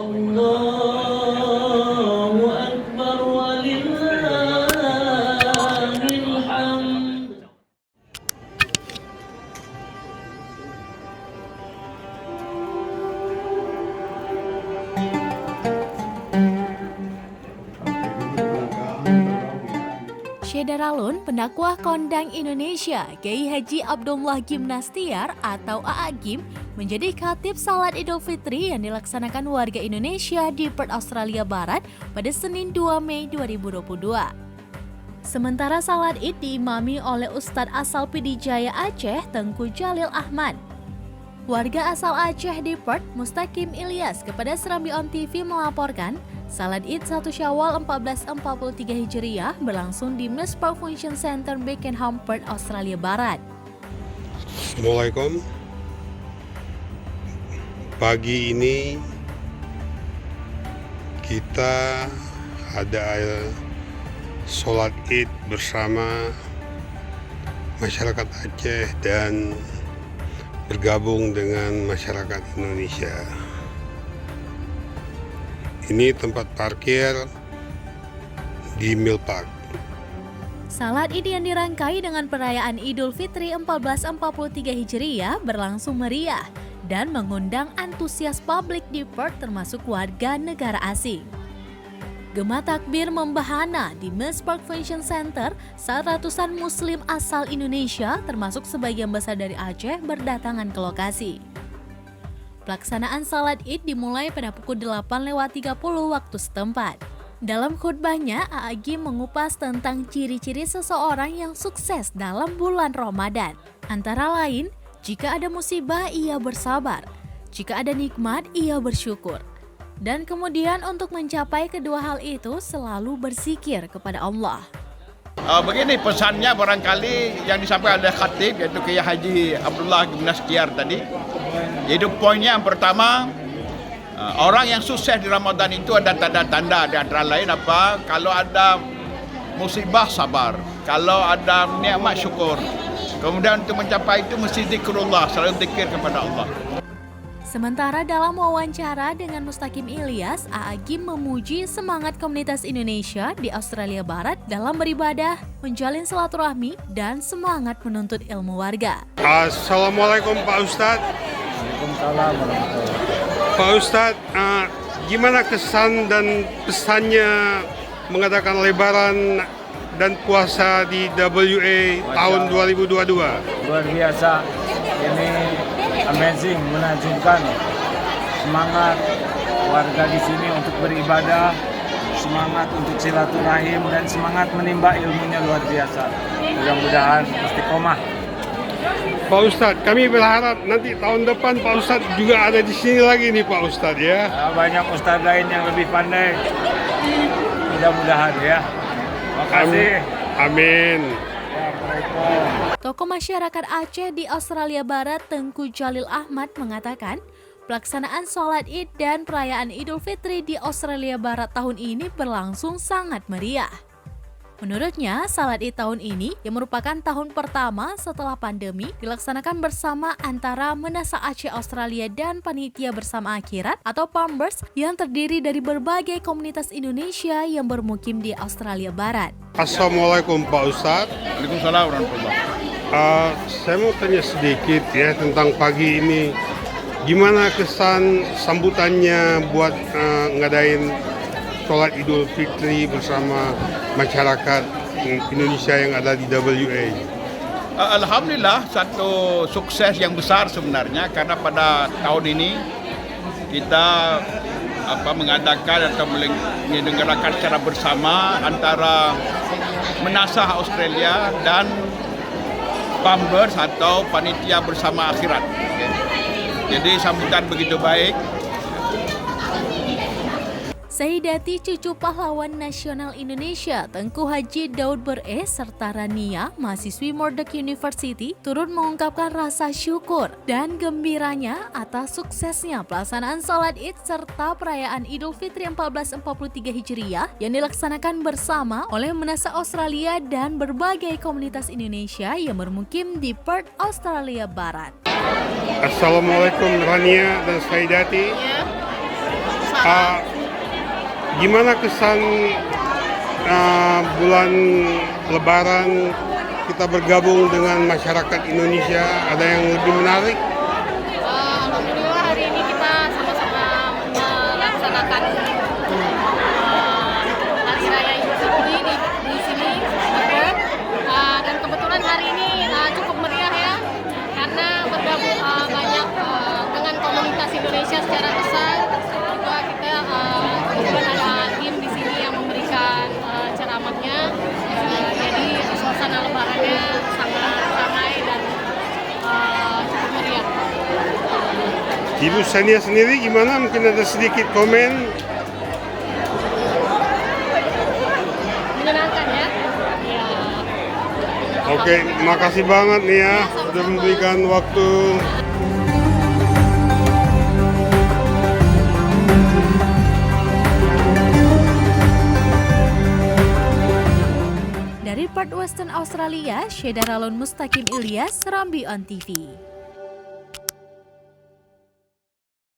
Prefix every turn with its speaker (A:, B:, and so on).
A: Allahu Akbar walillahil hamd.
B: Syederalun, pendakwah kondang Indonesia, Kiai Haji Abdullah Gimnastiar atau A'agim, menjadi khatib salat Idul Fitri yang dilaksanakan warga Indonesia di Perth, Australia Barat pada Senin 2 Mei 2022. Sementara salat Id diimami oleh Ustadz asal Pidijaya Aceh, Tengku Jalil Ahmad. Warga asal Aceh di Perth, Mustaqim Ilyas kepada Serambi On TV melaporkan, salat Id 1 Syawal 1443 Hijriah berlangsung di Mills Park Function Center, Beckenham, Perth, Australia Barat.
C: Assalamualaikum. Pagi ini kita ada sholat Id bersama masyarakat Aceh dan bergabung dengan masyarakat Indonesia. Ini tempat parkir di Mill Park.
B: Salat Id yang dirangkai dengan perayaan Idul Fitri 1443 Hijriah berlangsung meriah dan mengundang antusias publik di Perth termasuk warga negara asing. Gema takbir membahana di Mills Park Function Center saat ratusan muslim asal Indonesia termasuk sebagian besar dari Aceh berdatangan ke lokasi. Pelaksanaan salat Id dimulai pada pukul 8.30 waktu setempat. Dalam khutbahnya, A'agim mengupas tentang ciri-ciri seseorang yang sukses dalam bulan Ramadan. Antara lain, jika ada musibah, ia bersabar. Jika ada nikmat, ia bersyukur. Dan kemudian untuk mencapai kedua hal itu selalu berzikir kepada Allah.
D: Begini pesannya barangkali yang disampaikan oleh khatib yaitu Kiai Haji Abdullah Gimnastiar tadi. Yaitu poinnya yang pertama, orang yang sukses di Ramadan itu ada tanda-tanda, di antara lain apa? Kalau ada musibah sabar, kalau ada nikmat syukur. Kemudian untuk mencapai itu mesti zikrullah, selalu zikir kepada Allah.
B: Sementara dalam wawancara dengan Mustaqim Ilyas, A'agim memuji semangat komunitas Indonesia di Australia Barat dalam beribadah, menjalin silaturahmi, dan semangat menuntut ilmu warga.
C: Assalamualaikum Pak Ustadz.
E: Waalaikumsalam warahmatullahi.
C: Pak Ustadz, gimana kesan dan pesannya mengadakan lebaran dan puasa di WA tahun 2022?
E: Luar biasa, ini amazing, menakjubkan. Semangat warga di sini untuk beribadah, semangat untuk silaturahim, dan semangat menimba ilmunya luar biasa. Mudah-mudahan istiqomah.
C: Pak Ustadz, kami berharap nanti tahun depan Pak Ustadz juga ada di sini lagi nih Pak Ustadz ya.
E: Banyak ustadz lain yang lebih pandai. Mudah-mudahan ya. Terima kasih.
C: Amin.
B: Tokoh masyarakat Aceh di Australia Barat, Tengku Jalil Ahmad mengatakan, pelaksanaan sholat Id dan perayaan Idul Fitri di Australia Barat tahun ini berlangsung sangat meriah. Menurutnya, salat Id tahun ini yang merupakan tahun pertama setelah pandemi dilaksanakan bersama antara Menasa Aceh Australia dan Panitia Bersama Akhirat atau PAMBERS yang terdiri dari berbagai komunitas Indonesia yang bermukim di Australia Barat.
C: Assalamualaikum Pak Ustadz.
D: Waalaikumsalam warahmatullahi.
C: Saya mau tanya sedikit ya tentang pagi ini. Gimana kesan sambutannya buat ngadain sholat Idul Fitri bersama masyarakat Indonesia yang ada di WA?
D: Alhamdulillah, satu sukses yang besar sebenarnya karena pada tahun ini kita mengadakan atau menyelenggarakan secara bersama antara Menasah Australia dan PAMBERS atau Panitia Bersama Akhirat. Jadi sambutan begitu baik.
B: Sayyidati cucu pahlawan nasional Indonesia Tengku Haji Daud Ber-E serta Rania, mahasiswi Murdoch University, turut mengungkapkan rasa syukur dan gembiranya atas suksesnya pelaksanaan sholat Id serta perayaan Idul Fitri 1443 Hijriah yang dilaksanakan bersama oleh Menasa Australia dan berbagai komunitas Indonesia yang bermukim di Perth, Australia Barat.
C: Assalamualaikum Rania dan Sayyidati. Gimana kesan bulan Lebaran kita bergabung dengan masyarakat Indonesia? Ada yang lebih menarik?
F: Alhamdulillah hari ini kita sama-sama melaksanakan Hari Raya Idul Fitri di sini, dan kebetulan hari ini cukup meriah ya, karena bergabung banyak dengan komunitas Indonesia secara besar. Juga kita kebetulan ada tim di sini yang memberikan ceramahnya, jadi suasana Lebarannya sangat ramai dan cukup meriah.
C: Ibu Sania sendiri gimana? Mungkin ada sedikit komen?
F: Menyenangkan ya. Ya.
C: Oke, makasih banget nih ya sudah memberikan waktu.
B: Dari Perth Western Australia, Syeda Ralon Mustaqim Ilyas, Serambi On TV.